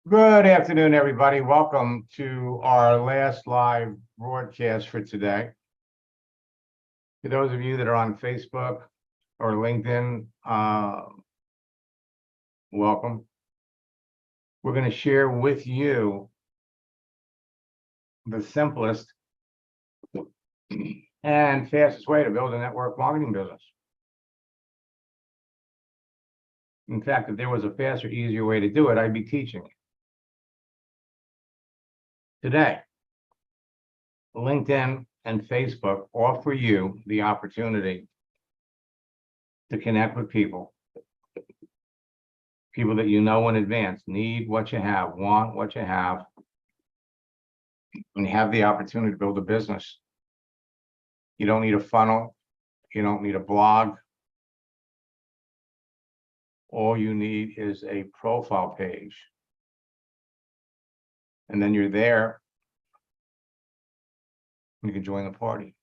Good afternoon, everybody. Welcome to our last live broadcast for today. For those of you that are on Facebook or LinkedIn, welcome. We're going to share with you the simplest and fastest way to build a network marketing business. In fact, if there was a faster, easier way to do it, I'd be teaching it. Today, LinkedIn and Facebook offer you the opportunity to connect with people that you know in advance, need what you have, want what you have, and you have the opportunity to build a business. You don't need a funnel. You don't need a blog. All you need is a profile page. And then you're there. You can join the party.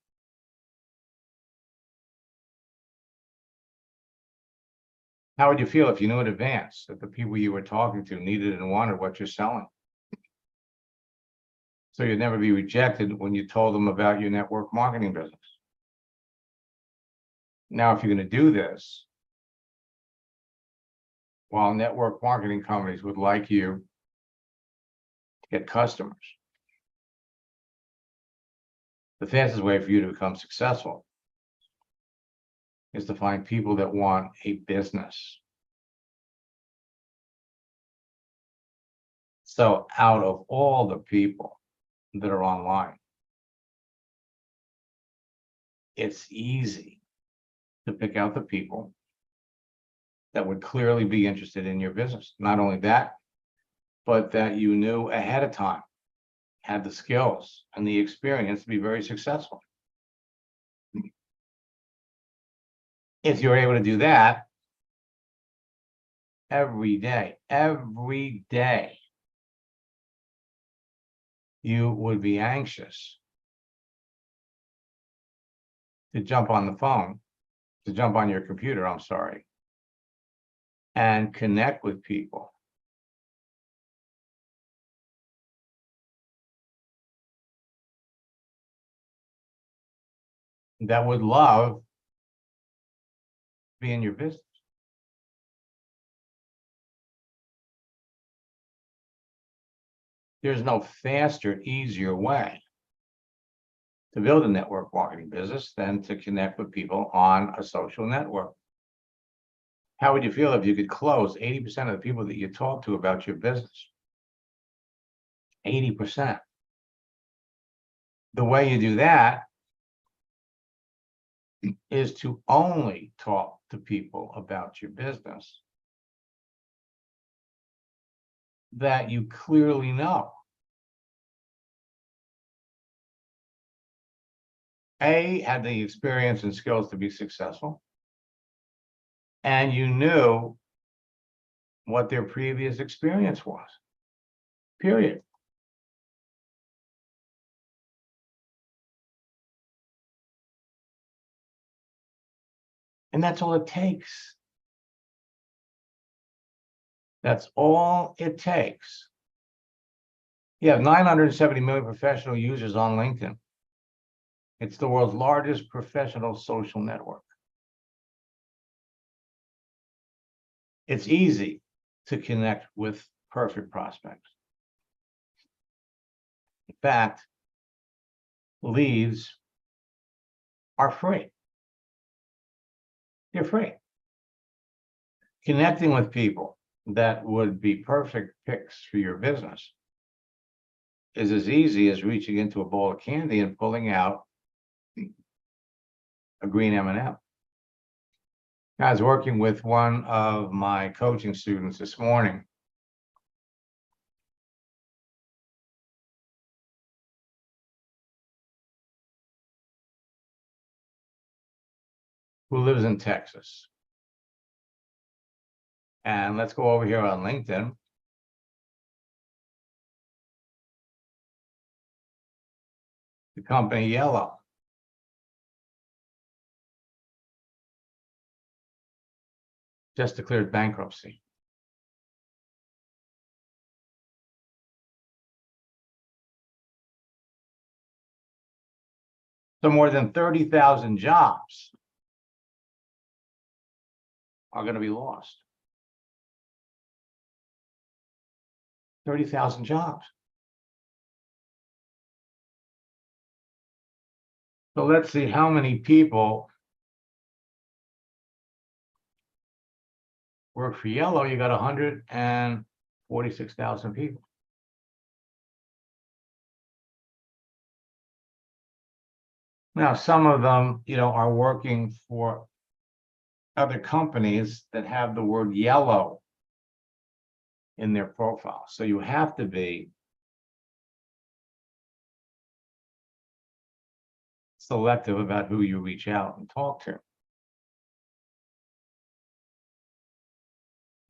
How would you feel if you knew in advance that the people you were talking to needed and wanted what you're selling? So you'd never be rejected when you told them about your network marketing business. Now, if you're going to do this, while network marketing companies would like you to get customers, the fastest way for you to become successful is to find people that want a business. So out of all the people that are online, it's easy to pick out the people that would clearly be interested in your business. Not only that, but that you knew ahead of time, had the skills and the experience to be very successful. If you're able to do that every day, you would be anxious to jump on the phone, to jump on your computer, I'm sorry, and connect with people that would love being your business. There's no faster, easier way to build a network marketing business than to connect with people on a social network. How would you feel if you could close 80% of the people that you talk to about your business? 80%. The way you do that is to only talk to people about your business that you clearly know. A, had the experience and skills to be successful, and you knew what their previous experience was, period. And that's all it takes. That's all it takes. You have 970 million professional users on LinkedIn. It's the world's largest professional social network. It's easy to connect with perfect prospects. In fact, leads are free. They're free. Connecting with people that would be perfect picks for your business is as easy as reaching into a bowl of candy and pulling out a green M&M. I was working with one of my coaching students this morning. Who lives in Texas. And let's go over here on LinkedIn. The company Yellow. Just declared bankruptcy. So more than 30,000 jobs are going to be lost. 30,000 jobs. So let's see how many people work for Yellow. You got 146,000 people. Now, some of them, are working for other companies that have the word Yellow in their profile. So you have to be selective about who you reach out and talk to.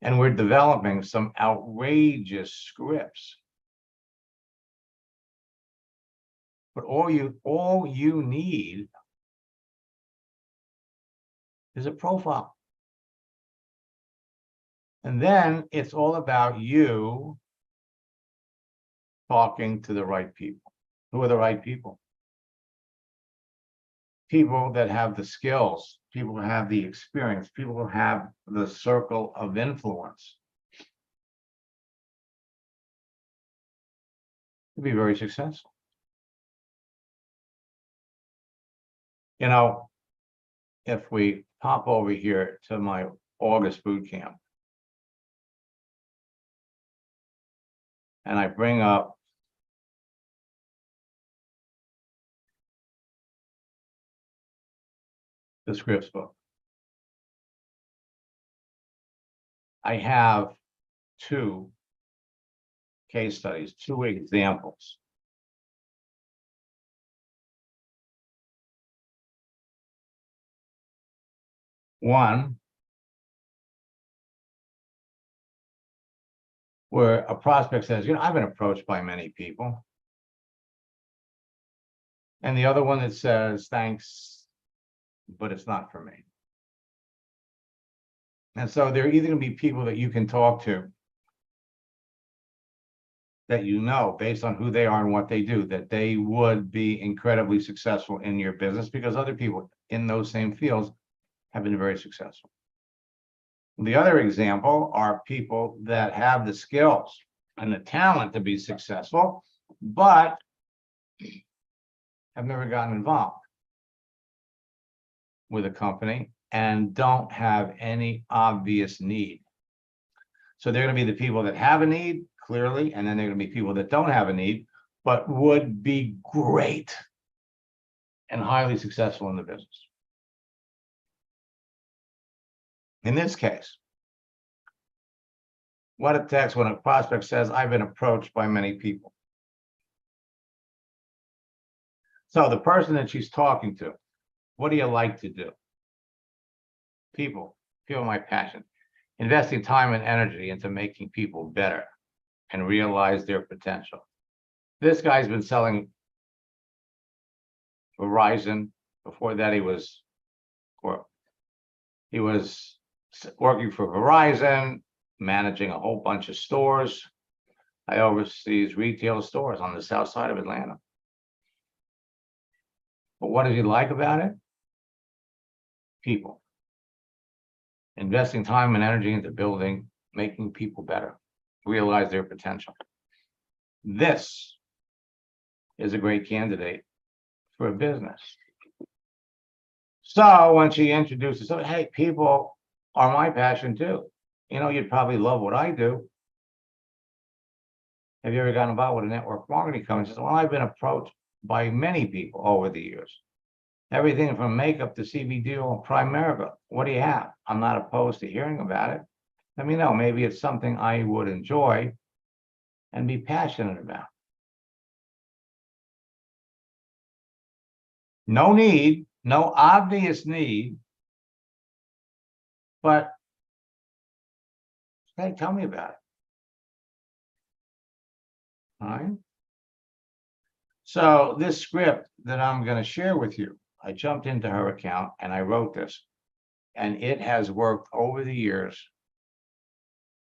And we're developing some outrageous scripts. But all you need is a profile. And then it's all about you talking to the right people. Who are the right people? People that have the skills, people who have the experience, people who have the circle of influence to be very successful. If we pop over here to my August boot camp, and I bring up the scripts book, I have two case studies, two examples. One, where a prospect says, I've been approached by many people. And the other one that says, thanks, but it's not for me. And so there are either going to be people that you can talk to that based on who they are and what they do, that they would be incredibly successful in your business because other people in those same fields have been very successful. The other example are people that have the skills and the talent to be successful, but have never gotten involved with a company and don't have any obvious need. So they're going to be the people that have a need, clearly, and then they're going to be people that don't have a need, but would be great and highly successful in the business. In this case, what it takes when a prospect says, I've been approached by many people. So the person that she's talking to, what do you like to do? People are my passion. Investing time and energy into making people better and realize their potential. This guy's been selling Verizon. Before that, he was working for Verizon, managing a whole bunch of stores. I oversees retail stores on the south side of Atlanta. But what does he like about it? People. Investing time and energy into making people better, realize their potential. This is a great candidate for a business. So when she introduces, hey, people are my passion too. You'd probably love what I do. Have you ever gotten involved with a network marketing company? She says, well, I've been approached by many people over the years. Everything from makeup to CBD or Primerica. What do you have? I'm not opposed to hearing about it. Let me know. Maybe it's something I would enjoy and be passionate about. No need, no obvious need, but hey, tell me about it. All right. So this script that I'm going to share with you, I jumped into her account and I wrote this, and it has worked over the years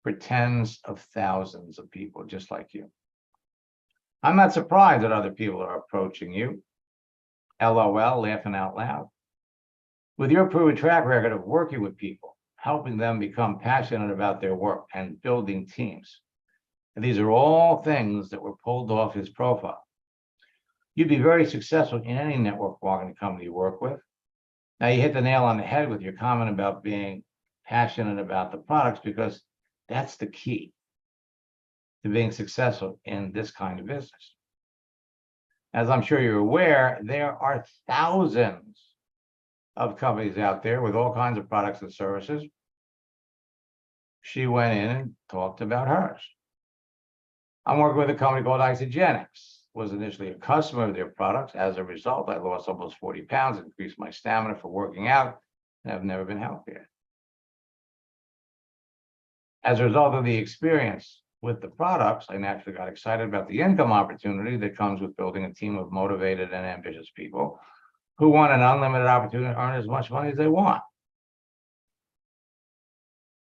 for tens of thousands of people just like you. I'm not surprised that other people are approaching you. LOL, laughing out loud. With your proven track record of working with people, helping them become passionate about their work and building teams. And these are all things that were pulled off his profile. You'd be very successful in any network marketing company you work with. Now, you hit the nail on the head with your comment about being passionate about the products, because that's the key to being successful in this kind of business. As I'm sure you're aware, there are thousands of companies out there with all kinds of products and services. She went in and talked about hers. I'm working with a company called Isagenix. Was initially a customer of their products. As a result, I lost almost 40 pounds, increased my stamina for working out, and I've never been healthier. As a result of the experience with the products, I naturally got excited about the income opportunity that comes with building a team of motivated and ambitious people who want an unlimited opportunity to earn as much money as they want.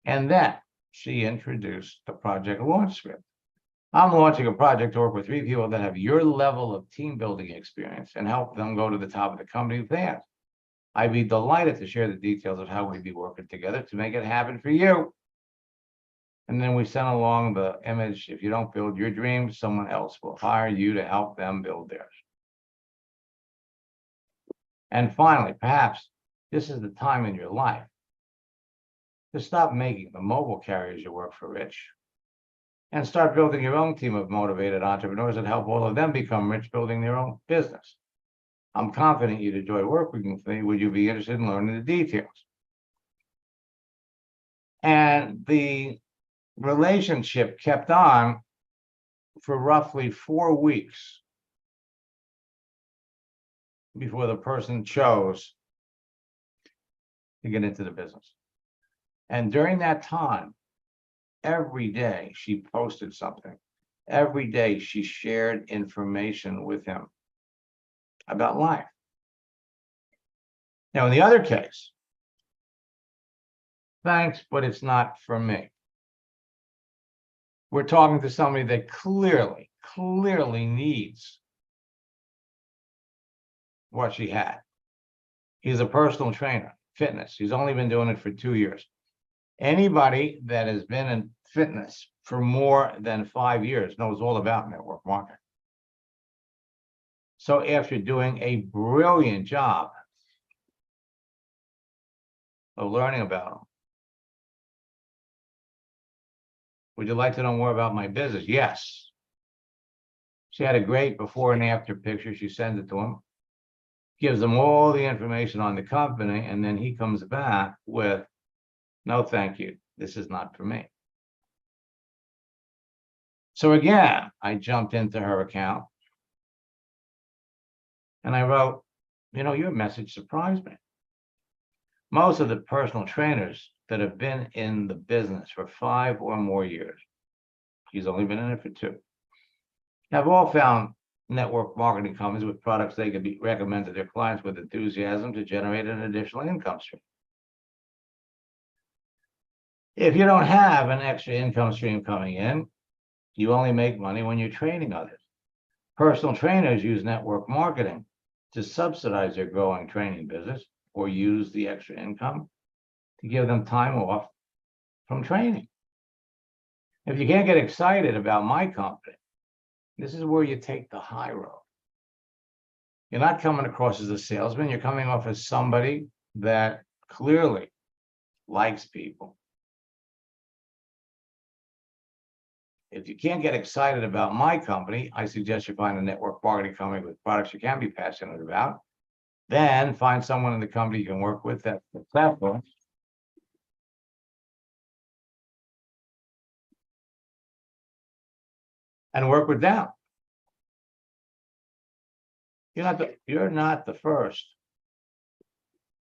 And then she introduced the project launch script. I'm launching a project to work with 3 people that have your level of team building experience and help them go to the top of the company fast. I'd be delighted to share the details of how we'd be working together to make it happen for you. And then we sent along the image: if you don't build your dreams, someone else will hire you to help them build theirs. And finally, perhaps this is the time in your life to stop making the mobile carriers you work for rich and start building your own team of motivated entrepreneurs that help all of them become rich building their own business. I'm confident you'd enjoy working with me. Would you be interested in learning the details? And the relationship kept on for roughly 4 weeks before the person chose to get into the business. And during that time, every day she posted something. Every day she shared information with him about life. Now, in the other case, thanks, but it's not for me. We're talking to somebody that clearly needs what she had. He's a personal trainer, fitness. He's only been doing it for 2 years. Anybody that has been in fitness for more than 5 years knows all about network marketing. So after doing a brilliant job of learning about them, would you like to know more about my business? Yes. She had a great before and after picture. She sends it to him, gives him all the information on the company, and then he comes back with, no, thank you. This is not for me. So again, I jumped into her account and I wrote, your message surprised me. Most of the personal trainers that have been in the business for 5 or more years, he's only been in it for 2, have all found network marketing companies with products they could recommend to their clients with enthusiasm to generate an additional income stream. If you don't have an extra income stream coming in, you only make money when you're training others. Personal trainers use network marketing to subsidize their growing training business or use the extra income to give them time off from training. If you can't get excited about my company, this is where you take the high road. You're not coming across as a salesman. You're coming off as somebody that clearly likes people. If you can't get excited about my company, I suggest you find a network marketing company with products you can be passionate about. Then find someone in the company you can work with that's successful. And work with them. You're not the first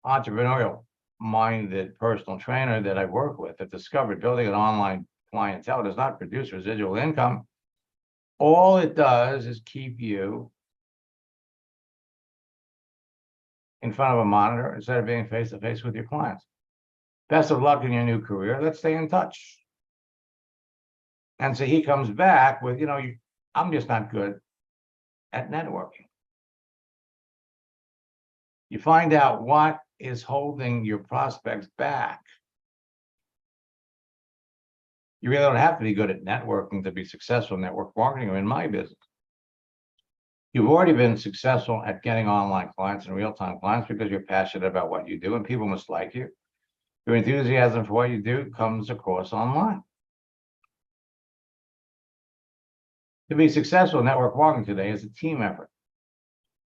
entrepreneurial minded personal trainer that I've worked with that discovered building an online clientele does not produce residual income. All it does is keep you in front of a monitor instead of being face to face with your clients. Best of luck in your new career. Let's stay in touch. And so he comes back with, I'm just not good at networking. You find out what is holding your prospects back. You really don't have to be good at networking to be successful in network marketing or in my business. You've already been successful at getting online clients and real-time clients because you're passionate about what you do and people must like you. Your enthusiasm for what you do comes across online. To be successful in network marketing today is a team effort.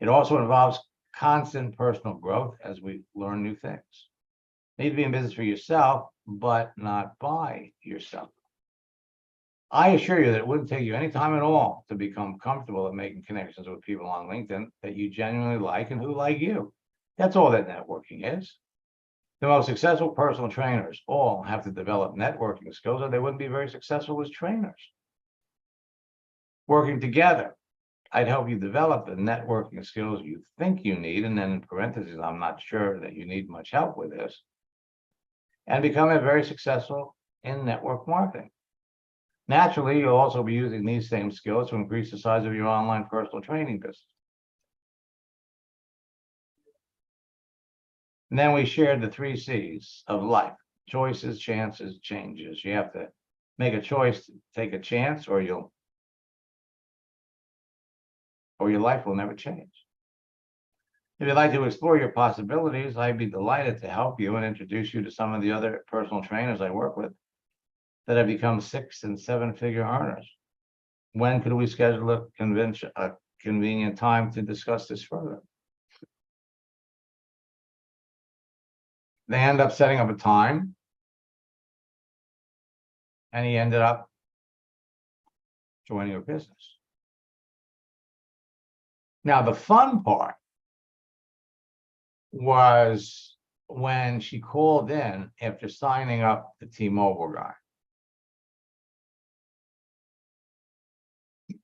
It also involves constant personal growth as we learn new things. You need to be in business for yourself, but not by yourself. I assure you that it wouldn't take you any time at all to become comfortable at making connections with people on LinkedIn that you genuinely like and who like you. That's all that networking is. The most successful personal trainers all have to develop networking skills, or they wouldn't be very successful as trainers. Working together, I'd help you develop the networking skills you think you need, and then in parentheses, I'm not sure that you need much help with this, and become a very successful in network marketing. Naturally, you'll also be using these same skills to increase the size of your online personal training business. And then we shared the 3 C's of life: choices, chances, changes. You have to make a choice to take a chance, or your life will never change. If you'd like to explore your possibilities, I'd be delighted to help you and introduce you to some of the other personal trainers I work with that have become 6- and 7-figure earners. When could we schedule a convenient time to discuss this further? They end up setting up a time, and he ended up joining her business. Now, the fun part was when she called in after signing up the T-Mobile guy.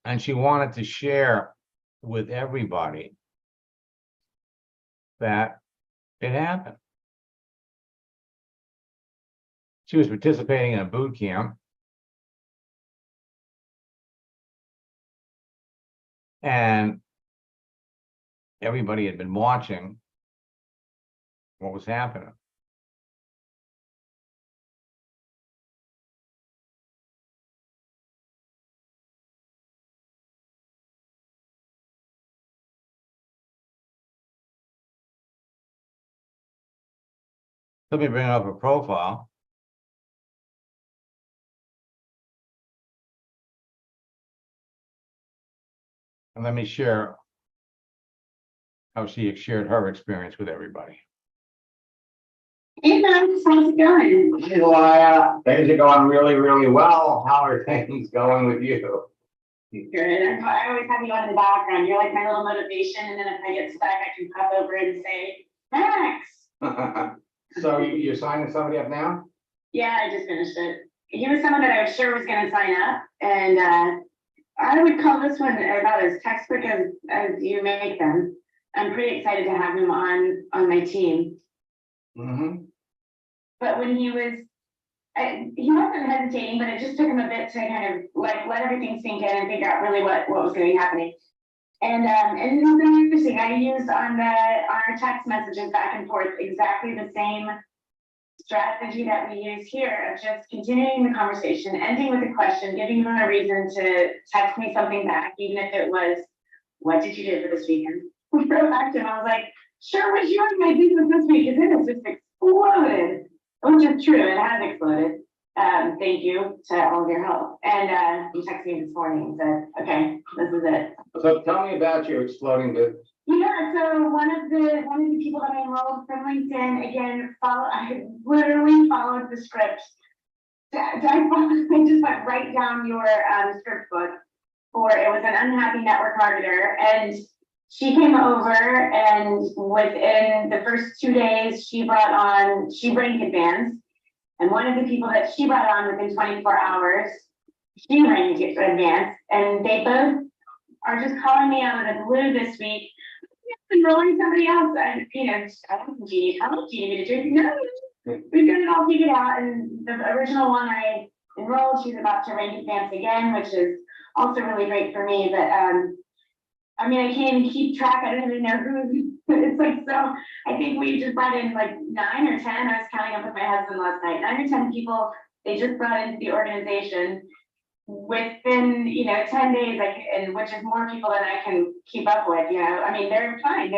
And she wanted to share with everybody that it happened. She was participating in a boot camp. And everybody had been watching what was happening. Let me bring up her profile. And let me share how she shared her experience with everybody. Hey, Max, how's it going? Hey, Laia, things are going really, really well. How are things going with you? Good. I always have you on in the background. You're like my little motivation, and then if I get stuck, I can pop over and say, Max. So you're signing somebody up now? Yeah, I just finished it. He was someone that I was sure was going to sign up, and I would call this one about as textbook as you make them. I'm pretty excited to have him on my team. Mm-hmm. But when he wasn't hesitating, but it just took him a bit to kind of like let everything sink in and figure out really what was going to be happening. And it was really interesting. I used on our text messages back and forth exactly the same strategy that we use here of just continuing the conversation, ending with a question, giving him a reason to text me something back, even if it was, what did you do for this weekend? We wrote back to him. I was like, sure, what you doing my business this week? And then it's just exploded, which is true. It has exploded. Thank you to all of your help. And he texted me this morning and said, okay, this is it. So tell me about your exploding business. Yeah, so one of the people that I enrolled from LinkedIn, again, I literally followed the script. I just went right down your script book for it was an unhappy network marketer, and she came over, and within the first 2 days, she brain advanced, and one of the people that she brought on within 24 hours, she brain advanced, and they both are just calling me out of the blue this week. Enrolling somebody else, and I don't think you need me to do. No, we've got it all figured out. And the original one I enrolled, she's about to rank advance again, which is also really great for me. But I mean, I can't even keep track. I don't even know It's like, so I think we just brought in like 9 or 10, I was counting up with my husband last night, 9 or 10 people they just brought into the organization. Within, 10 days, and which is more people than I can keep up with, I mean, they're fine,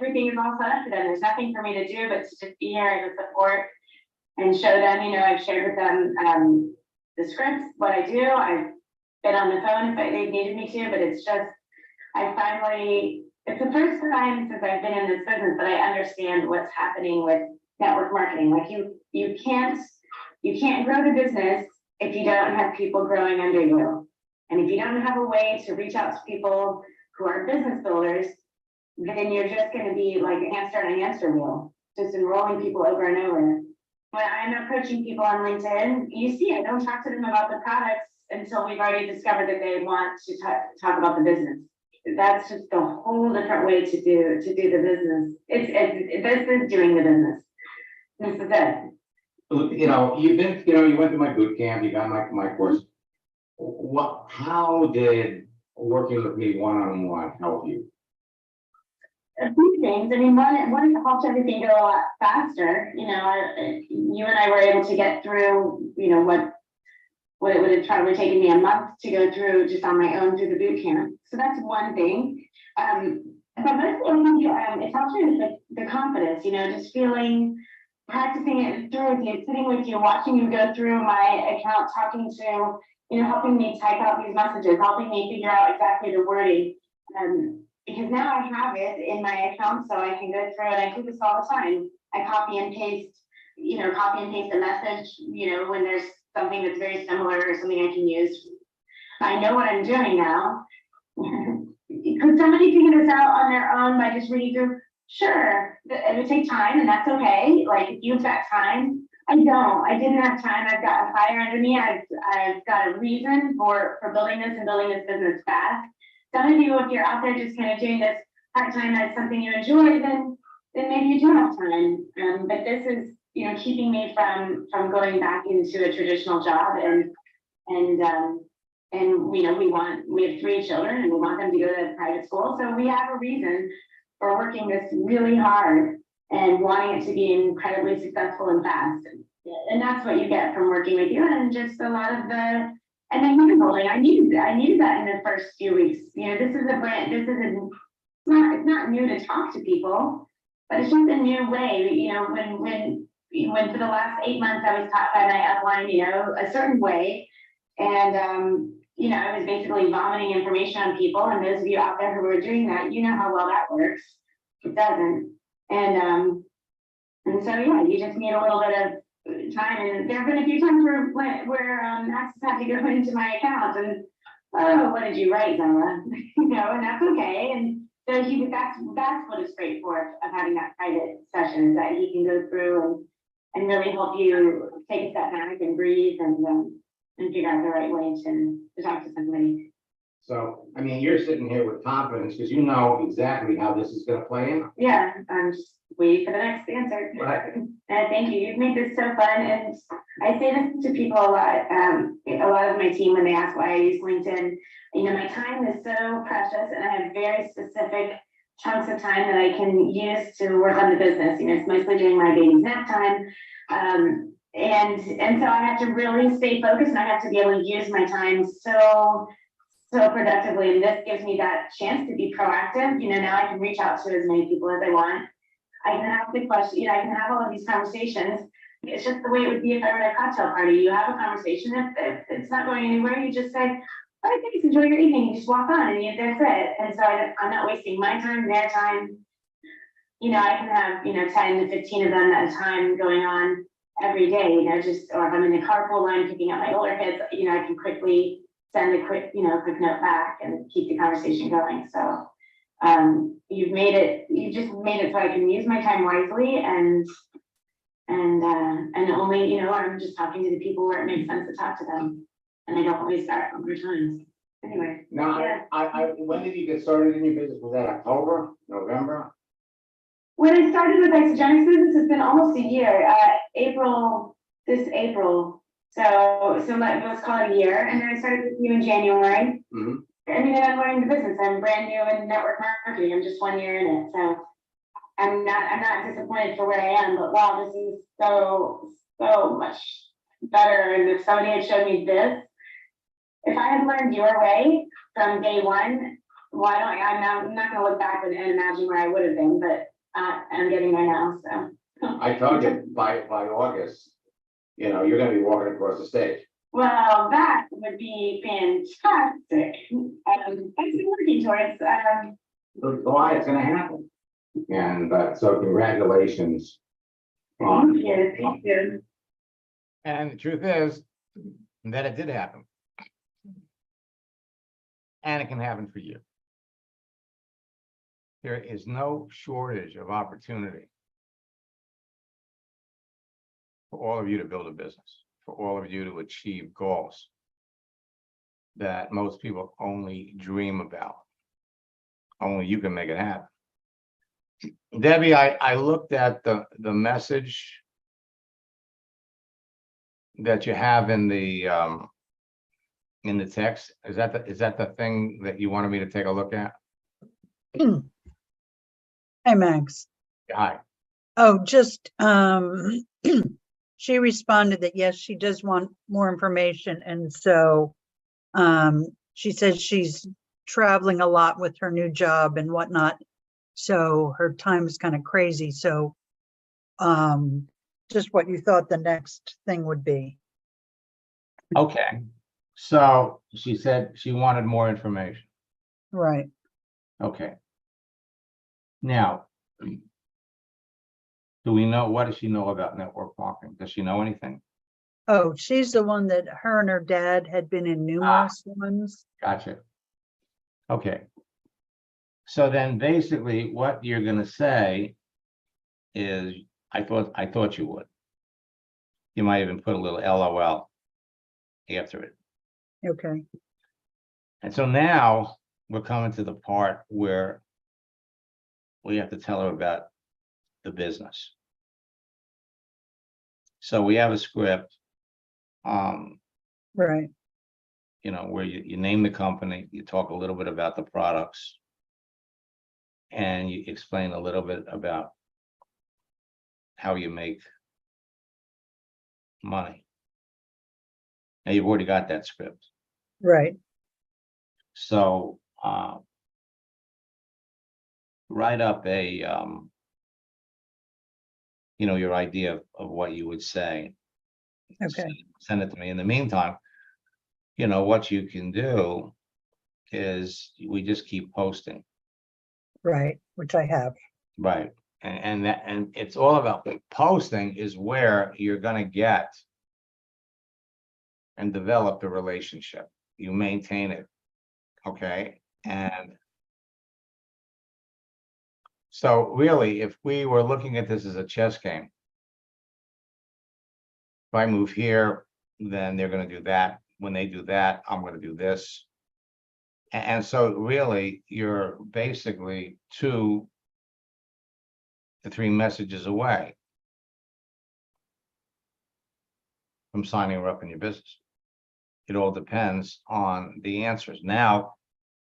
everything is all set up for them, there's nothing for me to do, but to just be here as a support. And show them, I've shared with them, the scripts, what I do, I've been on the phone if they needed me to, but it's just, it's the first time since I've been in this business that I understand what's happening with network marketing. Like you can't grow the business if you don't have people growing under you. And if you don't have a way to reach out to people who are business builders, then you're just going to be like a hamster on a hamster wheel, just enrolling people over and over. When I'm approaching people on LinkedIn, you see, I don't talk to them about the products until we've already discovered that they want to talk about the business. That's just a whole different way to do the business. This is doing the business. This is it. You went through my boot camp, you got my course. How did working with me one-on-one help you? A few things. I mean, one helped everything go a lot faster. You and I were able to get through, what it would have probably taken me a month to go through just on my own through the boot camp. So that's one thing. But mostly it helps you with the confidence, just practicing it through with you, sitting with you, watching you go through my account, talking to, helping me type out these messages, helping me figure out exactly the wording. Because now I have it in my account, so I can go through and I do this all the time. I copy and paste a message, when there's something that's very similar or something I can use. I know what I'm doing now. Could somebody figure this out on their own by just reading through? Sure, it would take time, and that's okay. Like, if you've got time, I didn't have time. I've got a fire under me. I've got a reason for building this and building this business fast. Some of you, if you're out there just kind of doing this part-time as something you enjoy, then maybe you do have time. But this is, keeping me from going back into a traditional job, and we have 3 children and we want them to go to private school. So we have a reason for working this really hard and wanting it to be incredibly successful and fast. And that's what you get from working with you, and just a lot of the, and then hand holding. I needed that in the first few weeks. This is a brand, it's not new to talk to people, but it's just a new way. When for the last 8 months I was taught by my upline, a certain way. And I was basically vomiting information on people, and those of you out there who are doing that, you know how well that works. It doesn't. And so yeah, you just need a little bit of time. And there have been a few times where access had to go into my account and, oh, what did you write, Noah? And that's okay. And so that's what is great of having that private session, is that he can go through and really help you take a step back and breathe and figure out the right way to talk to somebody. So, I mean, you're sitting here with confidence because you know exactly how this is going to play in. Yeah, I'm just waiting for the next answer. Right. And thank you. You've made this so fun. And I say this to people a lot. A lot of my team, when they ask why I use LinkedIn, my time is so precious, and I have very specific chunks of time that I can use to work on the business. It's mostly during my baby's nap time. And so I have to really stay focused, and I have to be able to use my time so productively. And this gives me that chance to be proactive. Now I can reach out to as many people as I want. I can ask the question, I can have all of these conversations. It's just the way it would be if I were at a cocktail party. You have a conversation. If it's not going anywhere, you just say, all right, thanks, enjoy your evening. You just walk on, and that's it. And so I'm not wasting my time, their time. I can have, 10 to 15 of them at a time going on every day, or if I'm in the carpool line picking up my older kids, I can quickly send a quick note back and keep the conversation going. So you just made it so I can use my time wisely and only, I'm just talking to the people where it makes sense to talk to them, and I don't waste that number of times. Anyway. Now, yeah. when did you get started in your business? Was that October, November? When I started with Isagenix business, it's been almost a year. This April. So let's call it a year. And then I started with you in January. Mm-hmm. I'm learning the business. I'm brand new in network marketing. I'm just 1 year in it. So I'm not disappointed for where I am, but wow, this is so much better. And if somebody had showed me this, if I had learned your way from day one, why don't I'm not gonna look back and imagine where I would have been, but I'm getting there now, so. I told you by August, you know, you're gonna be walking across the stage. Well, that would be fantastic. I've been working towards, Why it's gonna happen. And, so congratulations. thank you, thank you. And the truth is that it did happen. And it can happen for you. There is no shortage of opportunity for all of you to build a business, for all of you to achieve goals that most people only dream about. Only you can make it happen. Debbie, I looked at the message that you have in the text. Is that the thing that you wanted me to take a look at? Hey, Max. Hi. Oh, just, she responded that yes, she does want more information. And so, she says she's traveling a lot with her new job and whatnot. So her time is kind of crazy. So, just what you thought the next thing would be. Okay. So she said she wanted more information. Right. Okay. Now, do we know, what does she know about network marketing? Does she know anything? Oh, she's the one that her and her dad had been in numerous ones. Gotcha. Okay. So then basically what you're gonna say is, I thought you would. You might even put a little LOL after it. Okay. And so now we're coming to the part where we have to tell her about the business. So we have a script, Right. you know, where you name the company, you talk a little bit about the products, and you explain a little bit about how you make money. Now, you've already got that script. Right. So, write up a, you know, your idea of what you would say. Okay. Send it to me. In the meantime, you know, what you can do is we just keep posting, Right. Which I have. right? And it's all about posting is where you're gonna get and develop the relationship. You maintain it, okay? And so really, if we were looking at this as a chess game, if I move here, then they're gonna do that. When they do that, I'm gonna do this. And so really, you're basically 2 to 3 messages away from signing her up in your business. It all depends on the answers. Now,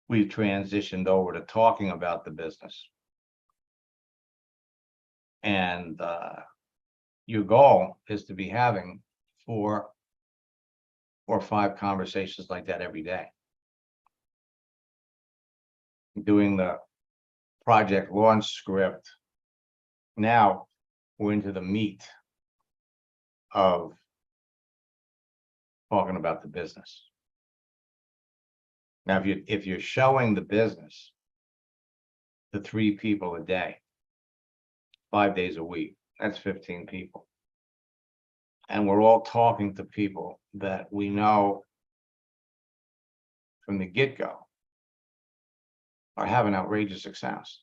we've transitioned over to talking about the business. And your goal is to be having 4 or 5 conversations like that every day. Doing the project launch script. Now we're into the meat of talking about the business. Now, if you're showing the business to 3 people a day, 5 days a week, that's 15 people. And we're all talking to people that we know from the get-go are having outrageous success,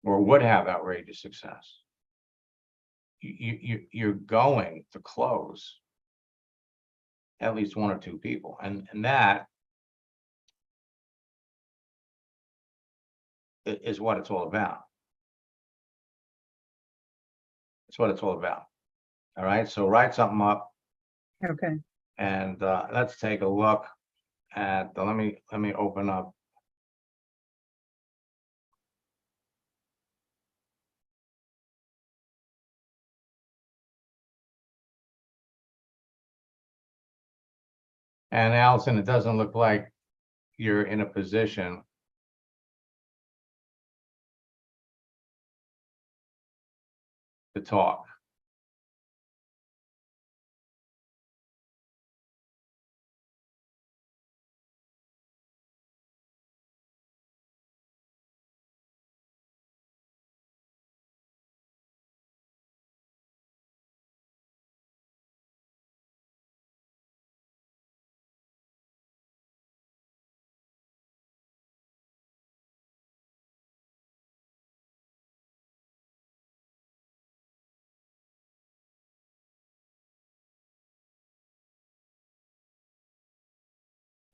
or would have outrageous success. You're going to close at least 1 or 2 people, and that is what it's all about. It's what it's all about. All right, so write something up, Okay. and let's take a look at the, let me open up And Allison, it doesn't look like you're in a position to talk.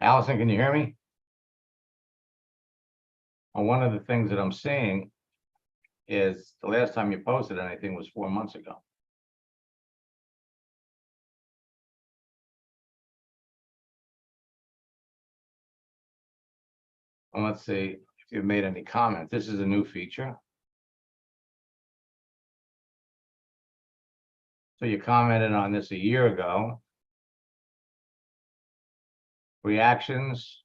Allison, can you hear me? Well, one of the things that I'm seeing is the last time you posted anything was 4 months ago. And let's see if you've made any comments. This is a new feature. So you commented on this a year ago. Reactions.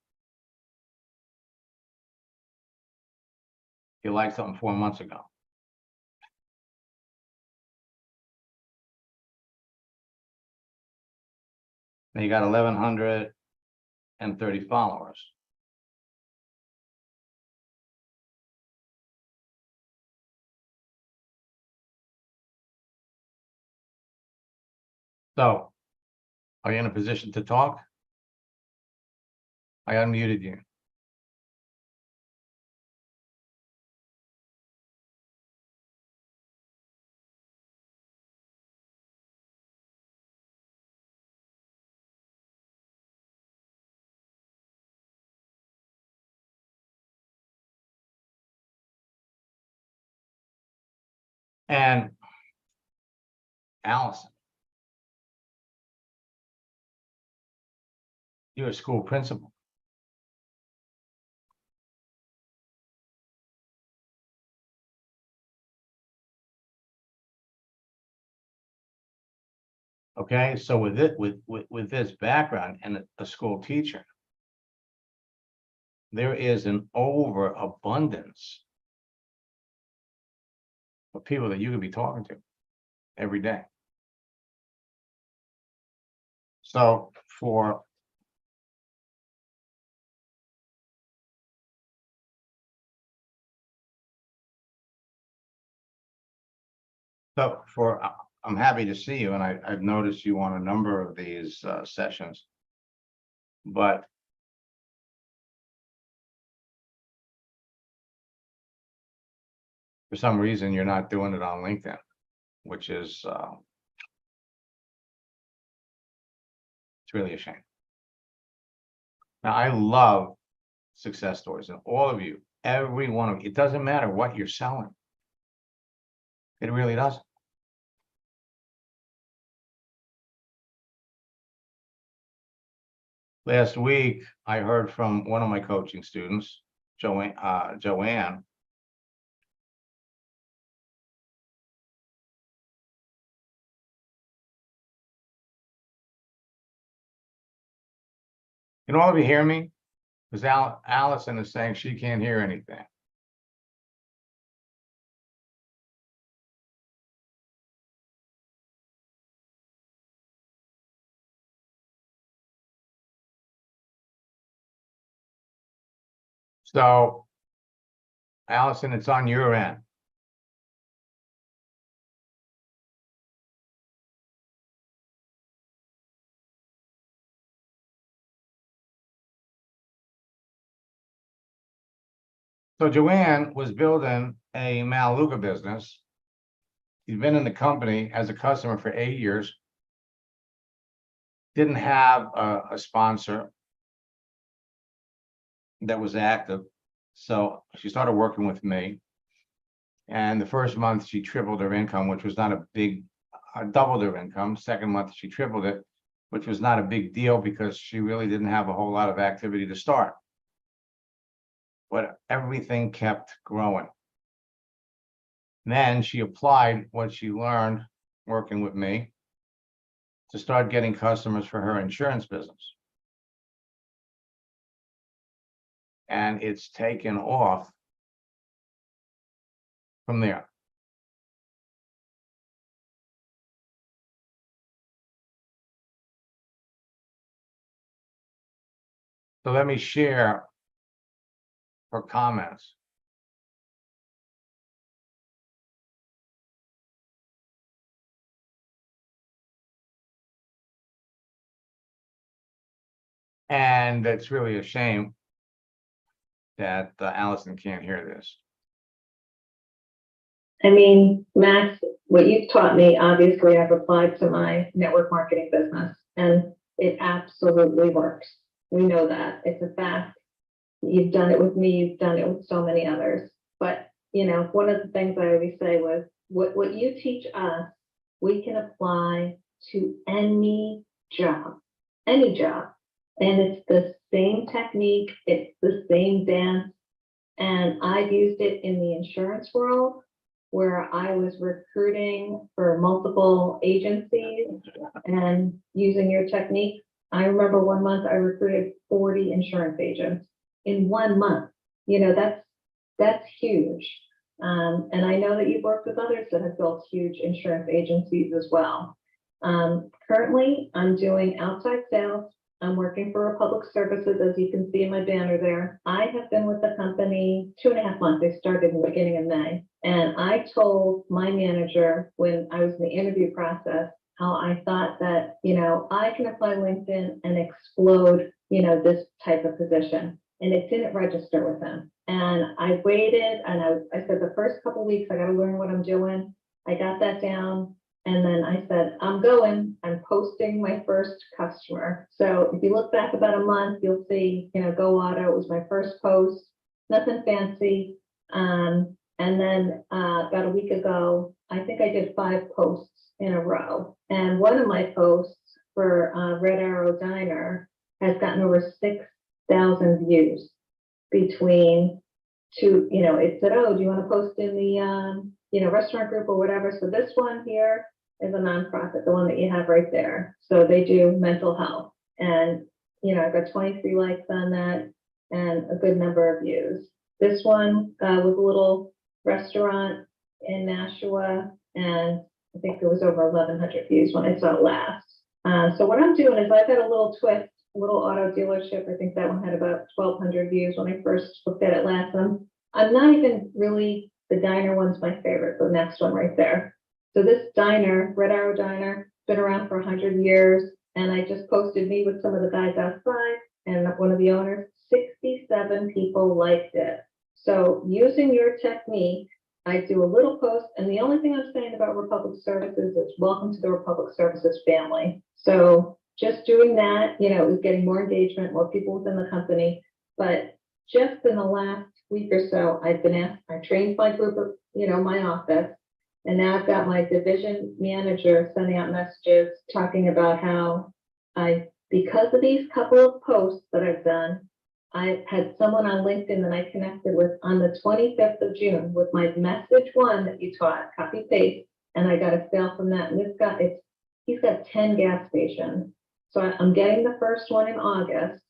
You liked something 4 months ago. And you got 1,130 followers. So, are you in a position to talk? I unmuted you. And Allison, you're a school principal. Okay, so with it, with this background and a school teacher, there is an overabundance of people that you could be talking to every day. So for I'm happy to see you, and I've noticed you on a number of these sessions. But for some reason, you're not doing it on LinkedIn, which is it's really a shame. Now, I love success stories, and all of you, every one of you, it doesn't matter what you're selling. It really doesn't. Last week, I heard from one of my coaching students, Joanne. Can all of you hear me? Because Allison is saying she can't hear anything. So, Allison, it's on your end. So Joanne was building a Maluga business. She's been in the company as a customer for 8 years. Didn't have a sponsor that was active. So she started working with me. And the first month she tripled her income, which was not a big, doubled her income. Second month she tripled it, which was not a big deal because she really didn't have a whole lot of activity to start. But everything kept growing. Then she applied what she learned working with me to start getting customers for her insurance business. and it's taken off from there. So let me share her comments. And it's really a shame that Allison can't hear this. I mean, Max, what you've taught me, obviously I've applied to my network marketing business and it absolutely works. We know that. It's a fact. You've done it with me, you've done it with so many others. But, you know, one of the things I always say was, what you teach us, we can apply to any job, any job. And it's the same technique, it's the same dance. And I've used it in the insurance world where I was recruiting for multiple agencies and using your technique. I remember one month I recruited 40 insurance agents in 1 month. You know, that's huge. And I know that you've worked with others that have built huge insurance agencies as well. Currently, I'm doing outside sales. I'm working for Republic Services, as you can see in my banner there. I have been with the company 2.5 months. I started in the beginning of May. And I told my manager when I was in the interview process, how I thought that, you know, I can apply LinkedIn and explode, you know, this type of position. And it didn't register with them. And I waited and I said the first couple of weeks, I got to learn what I'm doing. I got that down. And then I said, I'm posting my first customer. So if you look back about a month, you'll see, you know, Go Auto was my first post, nothing fancy. And then about a week ago, I think I did 5 posts in a row. And one of my posts for Red Arrow Diner has gotten over 6,000 views between two, you know, it said, oh, do you want to post in the, you know, restaurant group or whatever. So this one here is a nonprofit, the one that you have right there. So they do mental health. And, you know, I've got 23 likes on that and a good number of views. This one was a little restaurant in Nashua, and I think it was over 1,100 views when I saw it last. So what I'm doing is I've got a little twist, a little auto dealership. I think that one had about 1,200 views when I first looked at it last time. I'm not even really, the diner one's my favorite, the next one right there. So this diner, Red Arrow Diner, been around for 100 years. And I just posted me with some of the guys outside and one of the owners, 67 people liked it. So using your technique, I do a little post, and the only thing I'm saying about Republic Services is welcome to the Republic Services family. So just doing that, you know, it was getting more engagement, more people within the company. But just in the last week or so, I've been asked, I trained my group of, you know, my office, and now I've got my division manager sending out messages talking about how because of these couple of posts that I've done, I had someone on LinkedIn that I connected with on the 25th of June with my message one that you taught, copy paste, and I got a sale from that. And this guy, he's got 10 gas stations. So I'm getting the first one in August.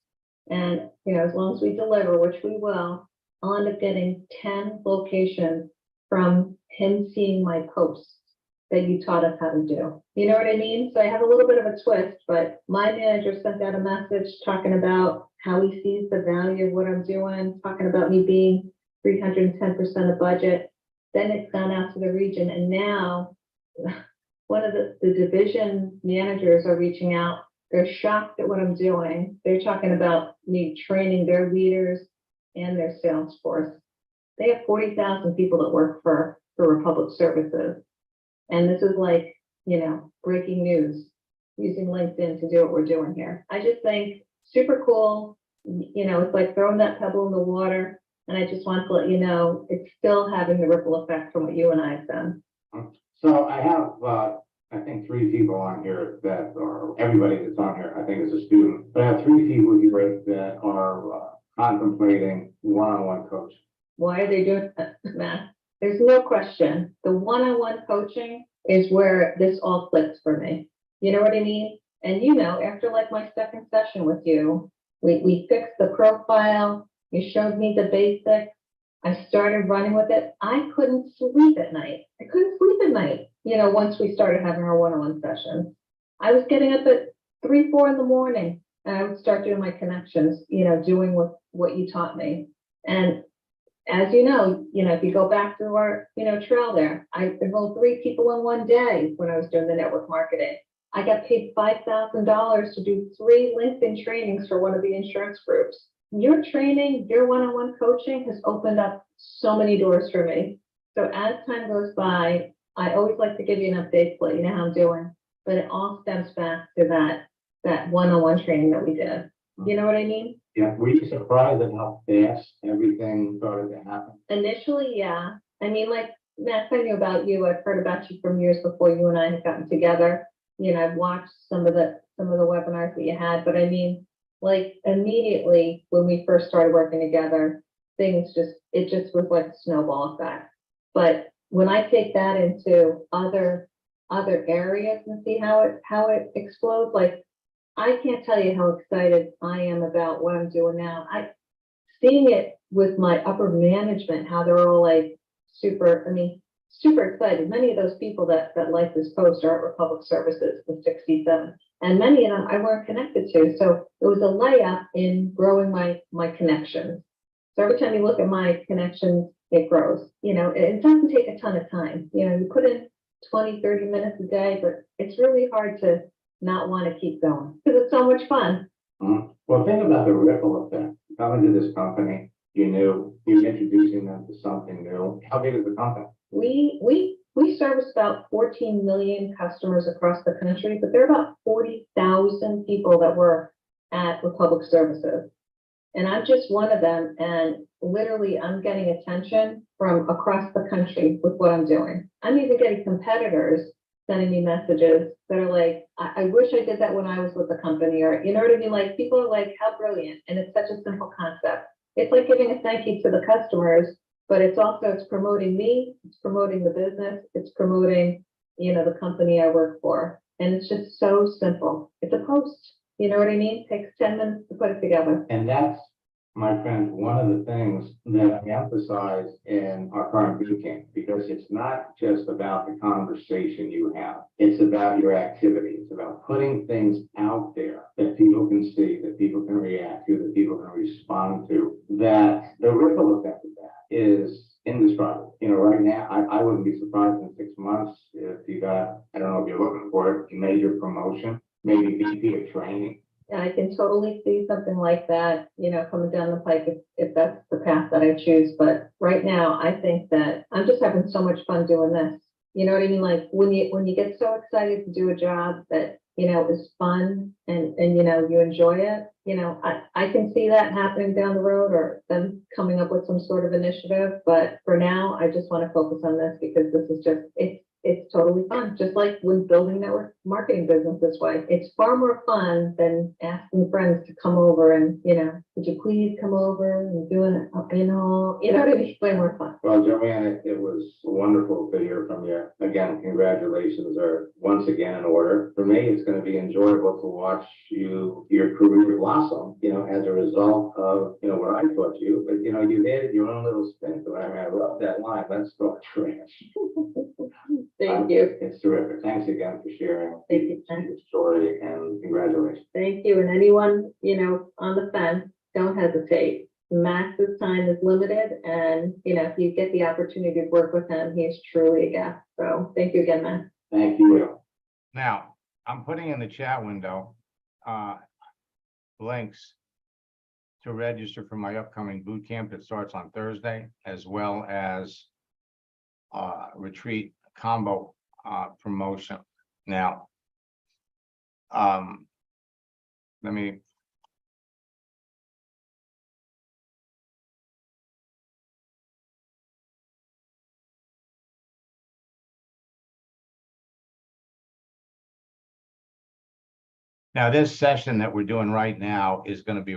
And, you know, as long as we deliver, which we will, I'll end up getting 10 locations from him seeing my posts that you taught us how to do. You know what I mean? So I have a little bit of a twist, but my manager sent out a message talking about how he sees the value of what I'm doing, talking about me being 310% of budget. Then it's gone out to the region. And now one of the division managers are reaching out. They're shocked at what I'm doing. They're talking about me training their leaders and their sales force. They have 40,000 people that work for Republic Services. And this is like, you know, breaking news, using LinkedIn to do what we're doing here. I just think super cool. You know, it's like throwing that pebble in the water. And I just want to let you know, it's still having the ripple effect from what you and I have done. So I have, I think 3 people on here that are, everybody that's on here, I think is a student. But I have 3 people here that are contemplating one-on-one coaching. Why are they doing that, Matt? There's no question. The one-on-one coaching is where this all clicks for me. You know what I mean? And you know, after like my second session with you, we fixed the profile. You showed me the basics. I started running with it. I couldn't sleep at night. I couldn't sleep at night, once we started having our one-on-one sessions. I was getting up at 3, 4 in the morning, and I would start doing my connections, doing what you taught me. And as you know, if you go back through our, trail there, I enrolled 3 people in one day when I was doing the network marketing. I got paid $5,000 to do 3 LinkedIn trainings for one of the insurance groups. Your training, your one-on-one coaching has opened up so many doors for me. So as time goes by, I always like to give you an update to let you know how I'm doing, but it all stems back to that one-on-one training that we did. You know what I mean? Yeah, were you surprised at how fast everything started to happen? Initially, yeah. I mean, like, Max, I knew about you. I've heard about you from years before you and I had gotten together. I've watched some of the webinars that you had, but I mean, like, immediately when we first started working together, it just was like a snowball effect. But when I take that into other areas and see how it explodes, like, I can't tell you how excited I am about what I'm doing now. Seeing it with my upper management, how they're all like super excited. Many of those people that like this post are at Republic Services with 67, and many of them I weren't connected to. So it was a layup in growing my connections. So every time you look at my connections, it grows. It doesn't take a ton of time. You put in 20, 30 minutes a day, but it's really hard to not want to keep going because it's so much fun. Well, think about the ripple effect. Coming to this company, you're introducing them to something new. How big is the company? We service about 14 million customers across the country, but there are about 40,000 people that work at Republic Services. And I'm just one of them. And literally, I'm getting attention from across the country with what I'm doing. I'm even getting competitors sending me messages that are like, I wish I did that when I was with the company, or you know what I mean? Like, people are like, how brilliant. And it's such a simple concept. It's like giving a thank you to the customers, but it's promoting me, it's promoting the business, it's promoting, the company I work for. And it's just so simple. It's a post, you know what I mean? It takes 10 minutes to put it together. And that's, my friend, one of the things that I emphasize in our current boot camp, because it's not just about the conversation you have. It's about your activity. It's about putting things out there that people can see, that people can react to, that people can respond to, that the ripple effect of that is indescribable. Right now, I wouldn't be surprised in 6 months if you got, I don't know if you're looking for it, a major promotion, maybe VP of training. And I can totally see something like that, coming down the pike if that's the path that I choose. But right now, I think that I'm just having so much fun doing this. You know what I mean? Like, when you get so excited to do a job that, is fun and you enjoy it, I can see that happening down the road, or them coming up with some sort of initiative. But for now, I just want to focus on this because this is just, it's totally fun. Just like when building network marketing business this way, it's far more fun than asking friends to come over and, would you please come over and doing it, what I mean? Way more fun. Well, Joanne, it was wonderful to hear from you. Again, congratulations are once again in order. For me, it's going to be enjoyable to watch your career blossom, as a result of, what I taught you. But, you added your own little spin to it. I mean, I love that line. Let's talk trash. Thank you. It's terrific. Thanks again for sharing Thank you. your story, and congratulations. Thank you. And anyone, on the fence, don't hesitate. Max's time is limited, and if you get the opportunity to work with him, he is truly a guest. So thank you again, Max. Thank you. Now, I'm putting in the chat window links to register for my upcoming boot camp that starts on Thursday, as well as retreat combo promotion. Now, let me now, this session that we're doing right now is going to be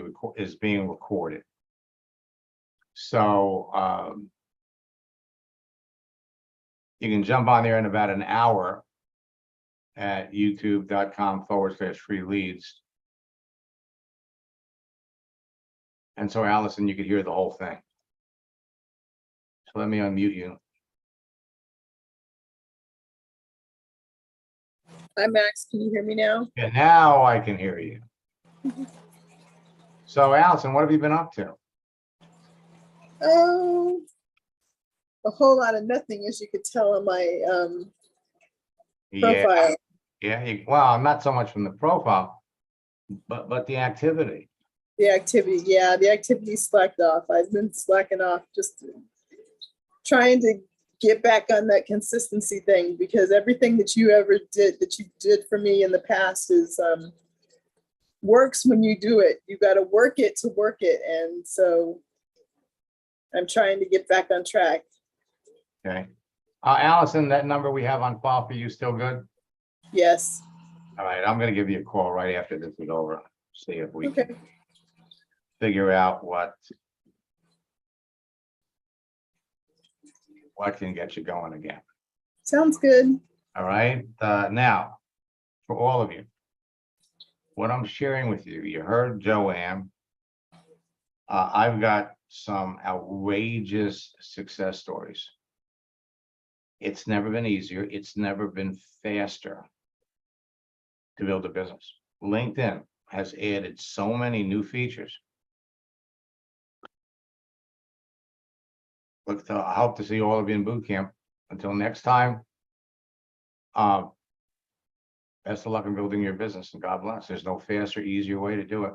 being recorded. So you can jump on there in about an hour at youtube.com/free leads And so Allison, you could hear the whole thing. So let me unmute you. Hi, Max. Can you hear me now? Yeah, now I can hear you. So Allison, what have you been up to? Oh, a whole lot of nothing, as you could tell on my Yeah, profile. yeah, well, not so much from the profile, but the activity. The activity, yeah, the activity slacked off. I've been slacking off, just trying to get back on that consistency thing, because everything that you did for me in the past is works when you do it. You got to work it to work it, and so I'm trying to get back on track. Okay. Allison, that number we have on file for you still good? Yes. All right, I'm gonna give you a call right after this is over. See if we Okay. can figure out what can get you going again. Sounds good. All right, now, for all of you, what I'm sharing with you, you heard Joanne. I've got some outrageous success stories. It's never been easier. It's never been faster to build a business. LinkedIn has added so many new features. Look, I hope to see all of you in boot camp. Until next time, best of luck in building your business, and God bless. There's no faster, easier way to do it.